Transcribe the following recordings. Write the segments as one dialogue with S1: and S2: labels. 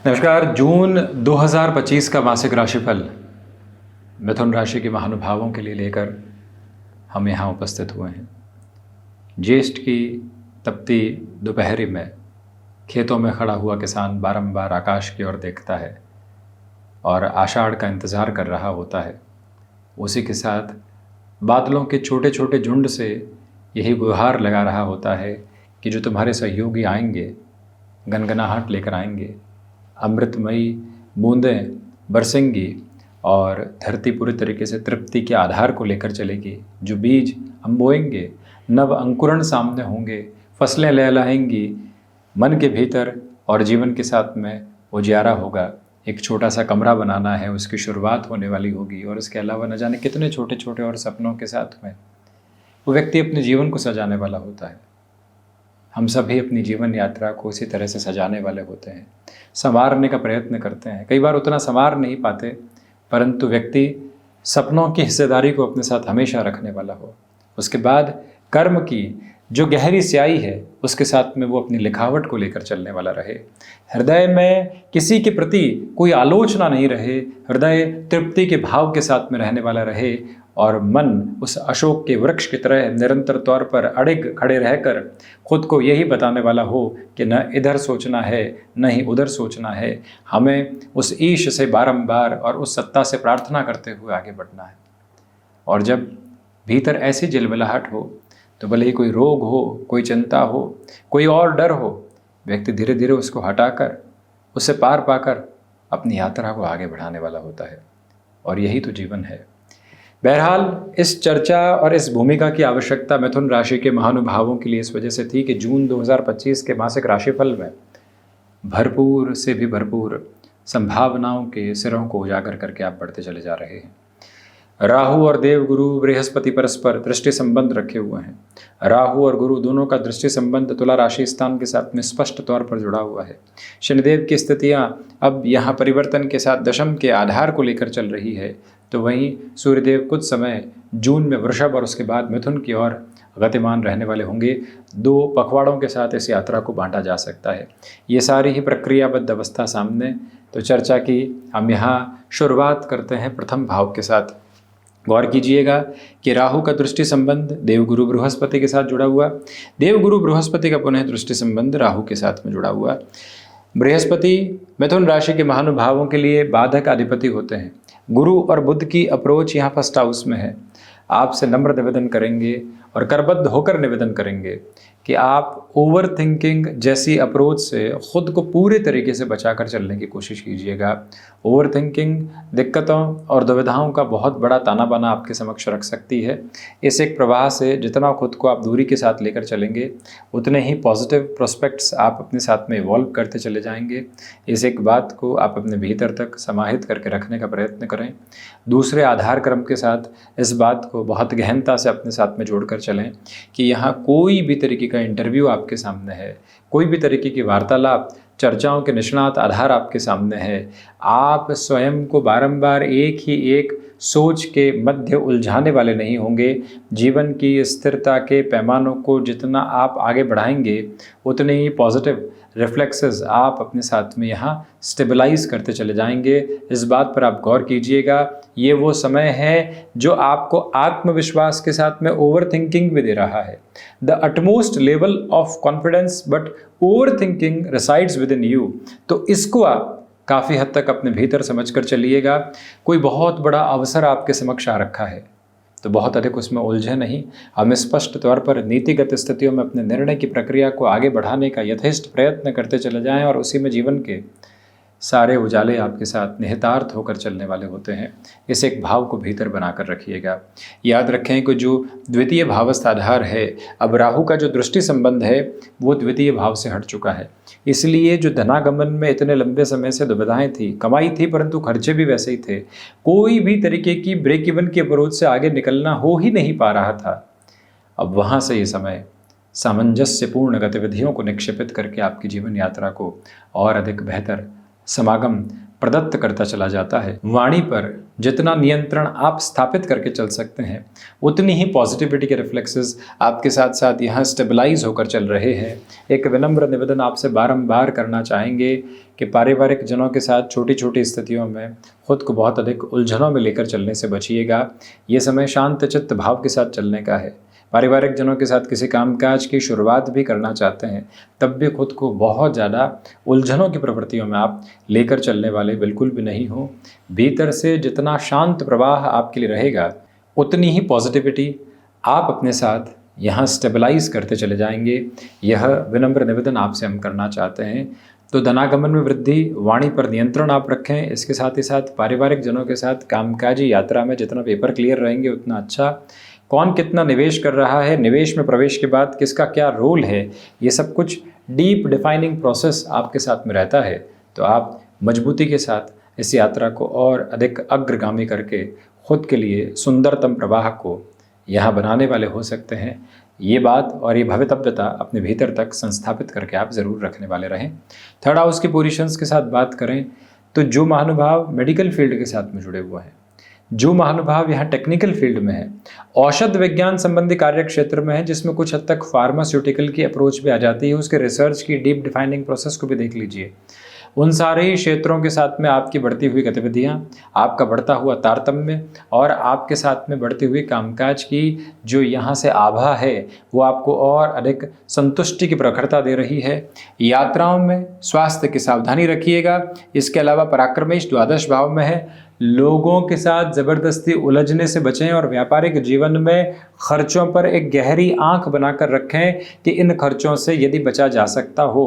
S1: नमस्कार। जून 2025 का मासिक राशिफल मिथुन राशि के महानुभावों के लिए लेकर हम यहाँ उपस्थित हुए हैं। ज्येष्ठ की तपती दोपहरी में खेतों में खड़ा हुआ किसान बारंबार आकाश की ओर देखता है और आषाढ़ का इंतज़ार कर रहा होता है। उसी के साथ बादलों के छोटे छोटे झुंड से यही गुहार लगा रहा होता है कि जो तुम्हारे सहयोगी आएंगे, गनगनाहट लेकर आएंगे, अमृतमयी बूंदें बरसेंगी और धरती पूरी तरीके से तृप्ति के आधार को लेकर चलेगी। जो बीज हम बोएंगे, नव अंकुरण सामने होंगे, फसलें लहलहाएंगी मन के भीतर और जीवन के साथ में उजियारा होगा। एक छोटा सा कमरा बनाना है, उसकी शुरुआत होने वाली होगी और इसके अलावा न जाने कितने छोटे छोटे और सपनों के साथ में वो व्यक्ति अपने जीवन को सजाने वाला होता है। हम सभी अपनी जीवन यात्रा को इसी तरह से सजाने वाले होते हैं, संवारने का प्रयत्न करते हैं। कई बार उतना संवार नहीं पाते, परंतु व्यक्ति सपनों की हिस्सेदारी को अपने साथ हमेशा रखने वाला हो। उसके बाद कर्म की जो गहरी स्याही है उसके साथ में वो अपनी लिखावट को लेकर चलने वाला रहे। हृदय में किसी के प्रति कोई आलोचना नहीं रहे, हृदय तृप्ति के भाव के साथ में रहने वाला रहे और मन उस अशोक के वृक्ष की तरह निरंतर तौर पर अड़िग खड़े रहकर खुद को यही बताने वाला हो कि न इधर सोचना है न ही उधर सोचना है। हमें उस ईश से बारंबार और उस सत्ता से प्रार्थना करते हुए आगे बढ़ना है। और जब भीतर ऐसी जिलमिलाहट हो तो भले ही कोई रोग हो, कोई चिंता हो, कोई और डर हो, व्यक्ति धीरे धीरे उसको हटाकर उससे पार पाकर अपनी यात्रा को आगे बढ़ाने वाला होता है। और यही तो जीवन है। बहरहाल इस चर्चा और इस भूमिका की आवश्यकता मिथुन राशि के महानुभावों के लिए इस वजह से थी कि जून 2025 के मासिक राशिफल में भरपूर से भी भरपूर संभावनाओं के सिरों को उजागर करके आप बढ़ते चले जा रहे हैं। राहु और देवगुरु बृहस्पति परस्पर दृष्टि संबंध रखे हुए हैं। राहु और गुरु दोनों का दृष्टि संबंध तुला राशि स्थान के साथ में स्पष्ट तौर पर जुड़ा हुआ है। शनिदेव की स्थितियां अब यहाँ परिवर्तन के साथ दशम के आधार को लेकर चल रही है, तो वहीं सूर्यदेव कुछ समय जून में वृषभ और उसके बाद मिथुन की ओर गतिमान रहने वाले होंगे। 2 पखवाड़ों के साथ इस यात्रा को बांटा जा सकता है। ये सारी ही प्रक्रियाबद्ध अवस्था सामने। तो चर्चा की हम यहाँ शुरुआत करते हैं प्रथम भाव के साथ। गौर कीजिएगा कि राहु का दृष्टि संबंध देवगुरु बृहस्पति के साथ जुड़ा हुआ, देवगुरु बृहस्पति का पुनः दृष्टि संबंध राहु के साथ में जुड़ा हुआ। बृहस्पति मिथुन राशि के महानुभावों के लिए बाधक अधिपति होते हैं। गुरु और बुध की अप्रोच यहाँ फर्स्ट हाउस में है। आपसे नम्र निवेदन करेंगे और करबद्ध होकर निवेदन करेंगे कि आप ओवर थिंकिंग जैसी अप्रोच से खुद को पूरे तरीके से बचाकर चलने की कोशिश कीजिएगा। ओवर थिंकिंग दिक्कतों और दुविधाओं का बहुत बड़ा ताना बाना आपके समक्ष रख सकती है। इस एक प्रवाह से जितना खुद को आप दूरी के साथ लेकर चलेंगे उतने ही पॉजिटिव प्रोस्पेक्ट्स आप अपने साथ में इवॉल्व करते चले जाएंगे। इस एक बात को आप अपने भीतर तक समाहित करके रखने का प्रयत्न करें। दूसरे आधार क्रम के साथ इस बात को बहुत गहनता से अपने साथ में जोड़कर चलें कि यहाँ कोई भी तरीके का इंटरव्यू आपके सामने है, कोई भी तरीके की वार्तालाप चर्चाओं के निष्णात आधार आपके सामने है। आप स्वयं को बारंबार एक ही एक सोच के मध्य उलझाने वाले नहीं होंगे। जीवन की स्थिरता के पैमानों को जितना आप आगे बढ़ाएंगे उतने ही पॉजिटिव रिफ्लेक्सेस आप अपने साथ में यहाँ स्टेबलाइज करते चले जाएंगे। इस बात पर आप गौर कीजिएगा। ये वो समय है जो आपको आत्मविश्वास के साथ में ओवर थिंकिंग भी दे रहा है। The utmost level of confidence but over thinking resides with in you. तो इसको आप काफ़ी हद तक अपने भीतर समझ कर चलिएगा। कोई बहुत बड़ा अवसर आपके समक्ष आ रखा है तो बहुत अधिक उसमें उलझे नहीं। हम स्पष्ट तौर पर नीतिगत स्थितियों में अपने निर्णय की प्रक्रिया को आगे बढ़ाने का यथेष्ट प्रयत्न करते चले जाएं और उसी में जीवन के सारे उजाले आपके साथ निहितार्थ होकर चलने वाले होते हैं। इस एक भाव को भीतर बनाकर रखिएगा। याद रखें कि जो द्वितीय भावस्थ आधार है, अब राहु का जो दृष्टि संबंध है वो द्वितीय भाव से हट चुका है। इसलिए जो धनागमन में इतने लंबे समय से दुविधाएं थी, कमाई थी परंतु खर्चे भी वैसे ही थे, कोई भी तरीके की ब्रेक इवन की अप्रोच से आगे निकलना हो ही नहीं पा रहा था। अब वहाँ से ये समय सामंजस्यपूर्ण गतिविधियों को निक्षेपित करके आपकी जीवन यात्रा को और अधिक बेहतर समागम प्रदत्त करता चला जाता है। वाणी पर जितना नियंत्रण आप स्थापित करके चल सकते हैं, उतनी ही पॉजिटिविटी के रिफ्लेक्सेस आपके साथ साथ यहाँ स्टेबलाइज होकर चल रहे हैं। एक विनम्र निवेदन आपसे बारंबार करना चाहेंगे कि पारिवारिक जनों के साथ छोटी छोटी स्थितियों में खुद को बहुत अधिक उलझनों में लेकर चलने से बचिएगा। ये समय शांत चित्त भाव के साथ चलने का है। पारिवारिक जनों के साथ किसी कामकाज की शुरुआत भी करना चाहते हैं, तब भी खुद को बहुत ज़्यादा उलझनों की प्रवृत्तियों में आप लेकर चलने वाले बिल्कुल भी नहीं हो। भीतर से जितना शांत प्रवाह आपके लिए रहेगा, उतनी ही पॉजिटिविटी आप अपने साथ यहाँ स्टेबलाइज करते चले जाएंगे। यह विनम्र निवेदन आपसे हम करना चाहते हैं। तो धनागमन में वृद्धि, वाणी पर नियंत्रण आप रखें। इसके साथ ही साथ पारिवारिक जनों के साथ कामकाजी यात्रा में जितना पेपर क्लियर रहेंगे उतना अच्छा। कौन कितना निवेश कर रहा है, निवेश में प्रवेश के बाद किसका क्या रोल है, ये सब कुछ डीप डिफाइनिंग प्रोसेस आपके साथ में रहता है। तो आप मजबूती के साथ इस यात्रा को और अधिक अग्रगामी करके खुद के लिए सुंदरतम प्रवाह को यहाँ बनाने वाले हो सकते हैं। ये बात और ये भवितव्यता अपने भीतर तक संस्थापित करके आप ज़रूर रखने वाले रहें। थर्ड हाउस की पोजीशंस के साथ बात करें तो जो महानुभाव मेडिकल फील्ड के साथ में जुड़े हुए हैं, जो महानुभाव यहाँ टेक्निकल फील्ड में है, औषध विज्ञान संबंधी कार्य क्षेत्र में है, जिसमें कुछ हद तक फार्मास्यूटिकल की अप्रोच भी आ जाती है, उसके रिसर्च की डीप डिफाइनिंग प्रोसेस को भी देख लीजिए। उन सारे ही क्षेत्रों के साथ में आपकी बढ़ती हुई गतिविधियाँ, आपका बढ़ता हुआ तारतम्य और आपके साथ में बढ़ती हुई कामकाज की जो यहाँ से आभा है, वो आपको और अधिक संतुष्टि की प्रखरता दे रही है। यात्राओं में स्वास्थ्य की सावधानी रखिएगा। इसके अलावा पराक्रमेश द्वादश भाव में है, लोगों के साथ ज़बरदस्ती उलझने से बचें और व्यापारिक जीवन में खर्चों पर एक गहरी आंख बनाकर रखें कि इन खर्चों से यदि बचा जा सकता हो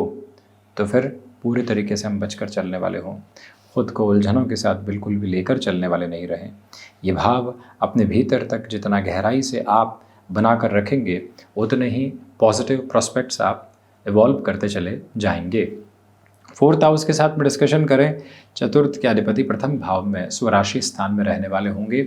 S1: तो फिर पूरे तरीके से हम बचकर चलने वाले हों। खुद को उलझनों के साथ बिल्कुल भी लेकर चलने वाले नहीं रहें। ये भाव अपने भीतर तक जितना गहराई से आप बनाकर रखेंगे, उतने ही पॉजिटिव प्रोस्पेक्ट्स आप इवॉल्व करते चले जाएंगे। फोर्थ हाउस के साथ में डिस्कशन करें, चतुर्थ के अधिपति प्रथम भाव में स्वराशि स्थान में रहने वाले होंगे।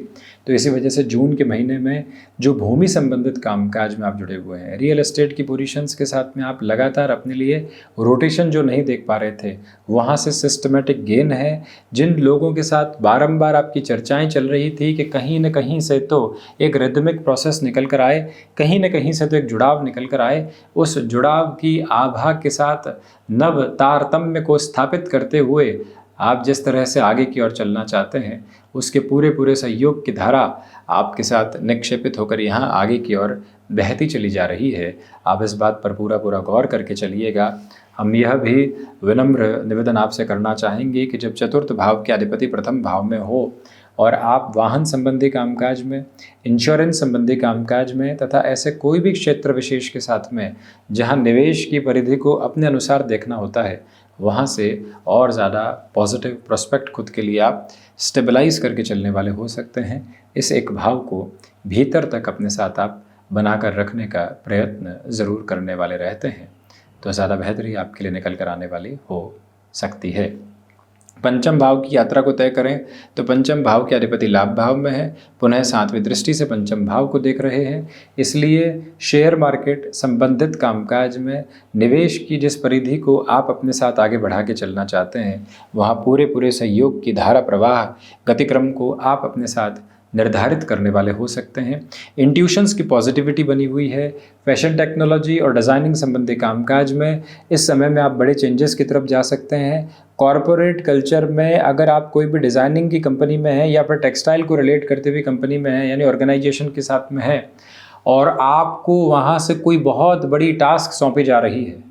S1: तो इसी वजह से जून के महीने में जो भूमि संबंधित कामकाज में आप जुड़े हुए हैं, रियल एस्टेट की पोजीशंस के साथ में आप लगातार अपने लिए रोटेशन जो नहीं देख पा रहे थे, वहाँ से सिस्टमेटिक गेन है। जिन लोगों के साथ बारंबार आपकी चर्चाएं चल रही थी कि कहीं न कहीं से तो एक रिदमिक प्रोसेस निकल कर आए, कहीं न कहीं से तो एक जुड़ाव निकल कर आए, उस जुड़ाव की आभा के साथ नव तारतम्य को स्थापित करते हुए आप जिस तरह से आगे की ओर चलना चाहते हैं, उसके पूरे पूरे सहयोग की धारा आपके साथ निक्षेपित होकर यहाँ आगे की ओर बहती चली जा रही है। आप इस बात पर पूरा पूरा गौर करके चलिएगा। हम यह भी विनम्र निवेदन आपसे करना चाहेंगे कि जब चतुर्थ भाव के अधिपति प्रथम भाव में हो और आप वाहन संबंधी कामकाज में, इंश्योरेंस संबंधी कामकाज में तथा ऐसे कोई भी क्षेत्र विशेष के साथ में जहां निवेश की परिधि को अपने अनुसार देखना होता है, वहां से और ज़्यादा पॉजिटिव प्रोस्पेक्ट खुद के लिए आप स्टेबलाइज करके चलने वाले हो सकते हैं। इस एक भाव को भीतर तक अपने साथ आप बनाकर रखने का प्रयत्न ज़रूर करने वाले रहते हैं, तो ज़्यादा बेहतरी आपके लिए निकल कर आने वाली हो सकती है। पंचम भाव की यात्रा को तय करें तो पंचम भाव के अधिपति लाभ भाव में है, पुनः सातवीं दृष्टि से पंचम भाव को देख रहे हैं। इसलिए शेयर मार्केट संबंधित कामकाज में निवेश की जिस परिधि को आप अपने साथ आगे बढ़ा के चलना चाहते हैं, वहाँ पूरे पूरे सहयोग की धारा प्रवाह गतिक्रम को आप अपने साथ निर्धारित करने वाले हो सकते हैं। इंट्यूशंस की पॉजिटिविटी बनी हुई है। फैशन टेक्नोलॉजी और डिज़ाइनिंग संबंधी कामकाज में इस समय में आप बड़े चेंजेस की तरफ जा सकते हैं। कॉरपोरेट कल्चर में अगर आप कोई भी डिज़ाइनिंग की कंपनी में है या फिर टेक्सटाइल को रिलेट करते हुए कंपनी में है, यानी ऑर्गेनाइजेशन के साथ में है, और आपको वहाँ से कोई बहुत बड़ी टास्क सौंपी जा रही है,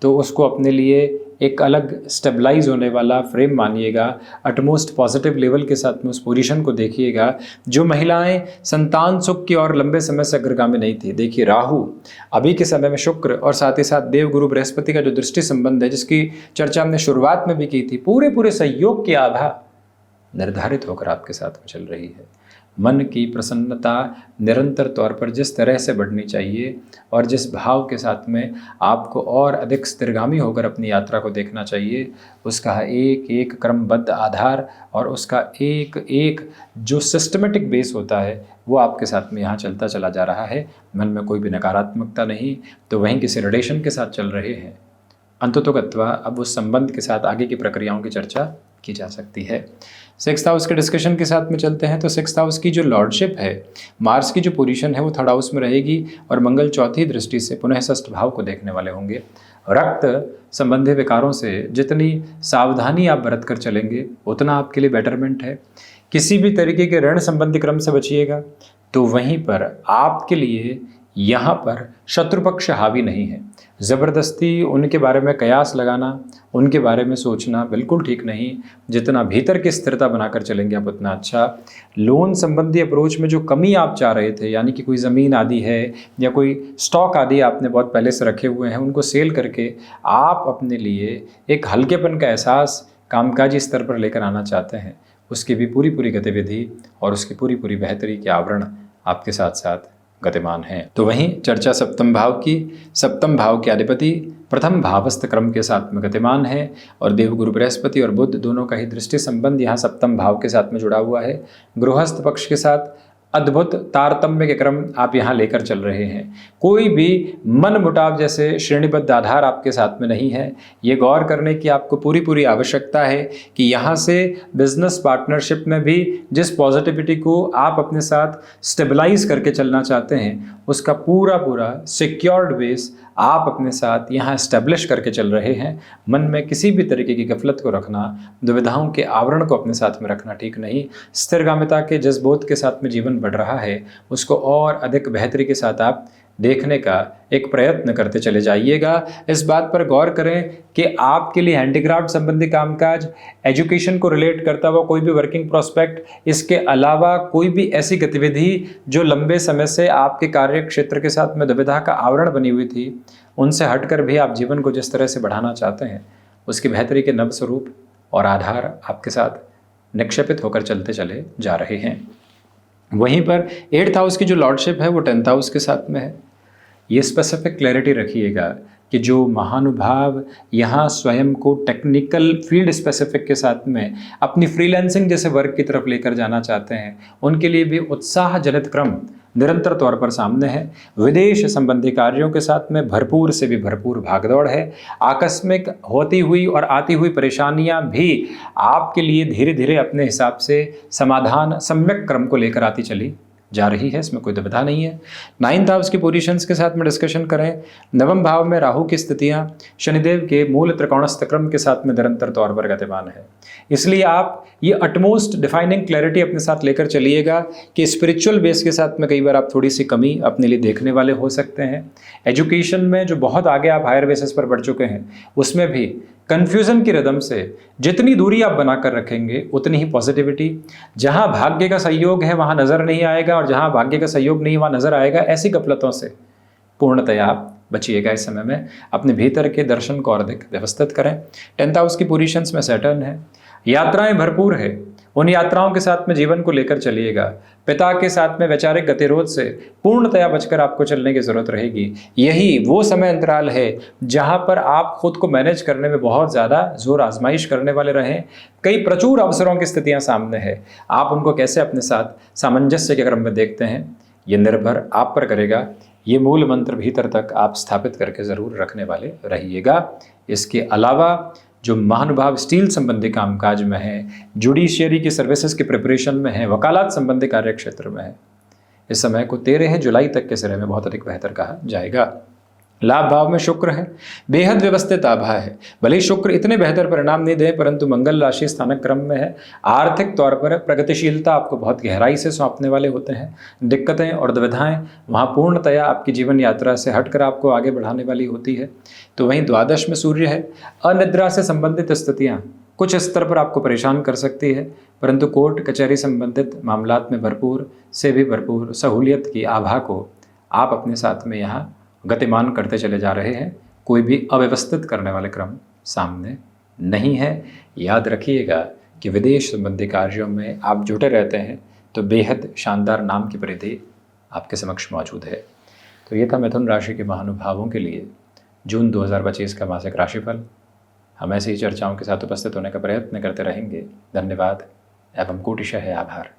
S1: तो उसको अपने लिए एक अलग स्टेबलाइज होने वाला फ्रेम मानिएगा। अटमोस्ट पॉजिटिव लेवल के साथ में उस पोजीशन को देखिएगा। जो महिलाएं संतान सुख की और लंबे समय से अग्रगामी नहीं थी, देखिए राहु अभी के समय में शुक्र और साथ ही साथ देवगुरु बृहस्पति का जो दृष्टि संबंध है, जिसकी चर्चा हमने शुरुआत में भी की थी, पूरे पूरे सहयोग की आभा निर्धारित होकर आपके साथ में चल रही है। मन की प्रसन्नता निरंतर तौर पर जिस तरह से बढ़नी चाहिए और जिस भाव के साथ में आपको और अधिक स्थिरगामी होकर अपनी यात्रा को देखना चाहिए, उसका एक एक क्रमबद्ध आधार और उसका एक एक जो सिस्टमेटिक बेस होता है, वो आपके साथ में यहाँ चलता चला जा रहा है। मन में कोई भी नकारात्मकता नहीं, तो वहीं किसी रिलेशन के साथ चल रहे हैं। अंततोगत्वा अब उस संबंध के साथ आगे की प्रक्रियाओं की चर्चा की जा सकती है। 6th हाउस के डिस्कशन के साथ में चलते हैं तो 6th हाउस की जो लॉर्डशिप है, मार्स की जो पोजीशन है वो 3rd हाउस में रहेगी और मंगल चौथी दृष्टि से पुनः 6th भाव को देखने वाले होंगे। रक्त संबंधी विकारों से जितनी सावधानी आप बरत कर चलेंगे उतना आपके लिए बेटरमेंट है। किसी भी तरीके के ऋण संबंधी क्रम से बचिएगा। तो वहीं पर आपके लिए यहाँ पर शत्रु पक्ष हावी नहीं है। ज़बरदस्ती उनके बारे में कयास लगाना, उनके बारे में सोचना बिल्कुल ठीक नहीं। जितना भीतर की स्थिरता बनाकर चलेंगे आप उतना अच्छा। लोन संबंधी अप्रोच में जो कमी आप चाह रहे थे, यानी कि कोई ज़मीन आदि है या कोई स्टॉक आदि आपने बहुत पहले से रखे हुए हैं, उनको सेल करके आप अपने लिए एक हल्केपन का एहसास कामकाजी स्तर पर लेकर आना चाहते हैं, उसकी भी पूरी पूरी गतिविधि और उसकी पूरी पूरी बेहतरी के आवरण आपके साथ साथ गतिमान हैं। तो वहीं चर्चा 7th भाव की, 7th भाव के अधिपति प्रथम भावस्थ क्रम के साथ में गतिमान है और देवगुरु बृहस्पति और बुध दोनों का ही दृष्टि संबंध यहाँ 7th भाव के साथ में जुड़ा हुआ है। गृहस्थ पक्ष के साथ अद्भुत तारतम्य के क्रम आप यहाँ लेकर चल रहे हैं। कोई भी मन मुटाव जैसे श्रेणीबद्ध आधार आपके साथ में नहीं है। ये गौर करने की आपको पूरी पूरी आवश्यकता है कि यहाँ से बिजनेस पार्टनरशिप में भी जिस पॉजिटिविटी को आप अपने साथ स्टेबलाइज करके चलना चाहते हैं, उसका पूरा पूरा सिक्योर्ड बेस आप अपने साथ यहाँ इस्टेब्लिश करके चल रहे हैं। मन में किसी भी तरीके की गफलत को रखना, दुविधाओं के आवरण को अपने साथ में रखना ठीक नहीं। स्थिरगामिता के जज्बोत के साथ में जीवन बढ़ रहा है, उसको और अधिक बेहतरी के साथ आप देखने का एक प्रयत्न करते चले जाइएगा। इस बात पर गौर करें कि आपके लिए हैंडीक्राफ्ट संबंधी कामकाज, एजुकेशन को रिलेट करता हुआ कोई भी वर्किंग प्रोस्पेक्ट, इसके अलावा कोई भी ऐसी गतिविधि जो लंबे समय से आपके कार्य क्षेत्र के साथ में दुविधा का आवरण बनी हुई थी, उनसे हटकर भी आप जीवन को जिस तरह से बढ़ाना चाहते हैं, उसकी बेहतरी के नव स्वरूप और आधार आपके साथ निक्षेपित होकर चलते चले जा रहे हैं। वहीं पर 8th हाउस की जो लॉर्डशिप है वो 10th हाउस के साथ में है। ये स्पेसिफिक क्लैरिटी रखिएगा कि जो महानुभाव यहाँ स्वयं को टेक्निकल फील्ड स्पेसिफिक के साथ में अपनी फ्रीलांसिंग जैसे वर्क की तरफ लेकर जाना चाहते हैं, उनके लिए भी उत्साहजनित क्रम निरंतर तौर पर सामने है। विदेश संबंधी कार्यों के साथ में भरपूर से भी भरपूर भागदौड़ है। आकस्मिक होती हुई और आती हुई परेशानियां भी आपके लिए धीरे धीरे अपने हिसाब से समाधान सम्यक क्रम को लेकर आती चली जा रही है, इसमें कोई दुविधा नहीं है। 9th हाउस की पोजीशंस के साथ में डिस्कशन करें। 9वें भाव में राहु की स्थितियां शनिदेव के मूल त्रिकोणस्थ क्रम के साथ में निरंतर तौर पर गतिमान है। इसलिए आप ये अटमोस्ट डिफाइनिंग क्लैरिटी अपने साथ लेकर चलिएगा कि स्पिरिचुअल बेस के साथ में कई बार आप थोड़ी सी कमी अपने लिए देखने वाले हो सकते हैं। एजुकेशन में जो बहुत आगे आप हायर बेसिस पर बढ़ चुके हैं, उसमें भी कन्फ्यूज़न की रिदम से जितनी दूरी आप बनाकर रखेंगे उतनी ही पॉजिटिविटी। जहां भाग्य का सहयोग है वहां नज़र नहीं आएगा और जहां भाग्य का सहयोग नहीं वहां नज़र आएगा। ऐसी गफलतों से पूर्णतया आप बचिएगा। इस समय में अपने भीतर के दर्शन को और अधिक व्यवस्थित करें। 10th हाउस की पोजीशंस में सैटर्न है। यात्राएं भरपूर है, उन यात्राओं के साथ में जीवन को लेकर चलिएगा। पिता के साथ में वैचारिक गतिरोध से पूर्णतया बचकर आपको चलने की जरूरत रहेगी। यही वो समय अंतराल है जहां पर आप खुद को मैनेज करने में बहुत ज़्यादा जोर आजमाइश करने वाले रहें। कई प्रचुर अवसरों की स्थितियां सामने है, आप उनको कैसे अपने साथ सामंजस्य के क्रम में देखते हैं, ये निर्भर आप पर करेगा। ये मूल मंत्र भीतर तक आप स्थापित करके ज़रूर रखने वाले रहिएगा। इसके अलावा जो महानुभाव स्टील संबंधी कामकाज में है, जुडिशियरी की सर्विसेज की प्रिपरेशन में है, वकालत संबंधी कार्य क्षेत्र में है, इस समय को 13 जुलाई तक के सिरे में बहुत अधिक बेहतर कहा जाएगा। लाभ भाव में शुक्र है, बेहद व्यवस्थित आभा है। भले ही शुक्र इतने बेहतर परिणाम नहीं दे, परंतु मंगल राशि स्थानक क्रम में है। आर्थिक तौर पर प्रगतिशीलता आपको बहुत गहराई से सौंपने वाले होते हैं। दिक्कतें और दुविधाएं वहाँ पूर्णतया आपकी जीवन यात्रा से हटकर आपको आगे बढ़ाने वाली होती है। तो वहीं द्वादश में सूर्य है। अनिद्रा से संबंधित स्थितियाँ कुछ स्तर पर आपको परेशान कर सकती है, परंतु कोर्ट कचहरी संबंधित मामलात में भरपूर से भी भरपूर सहूलियत की आभा को आप अपने साथ में यहाँ गतिमान करते चले जा रहे हैं। कोई भी अव्यवस्थित करने वाले क्रम सामने नहीं है। याद रखिएगा कि विदेश संबंधी कार्यों में आप जुटे रहते हैं तो बेहद शानदार नाम की परिधि आपके समक्ष मौजूद है। तो ये था मिथुन राशि के महानुभावों के लिए जून 2025 का मासिक राशिफल। हम ऐसी ही चर्चाओं के साथ उपस्थित होने का प्रयत्न करते रहेंगे। धन्यवाद एवं कोटिशः आभार।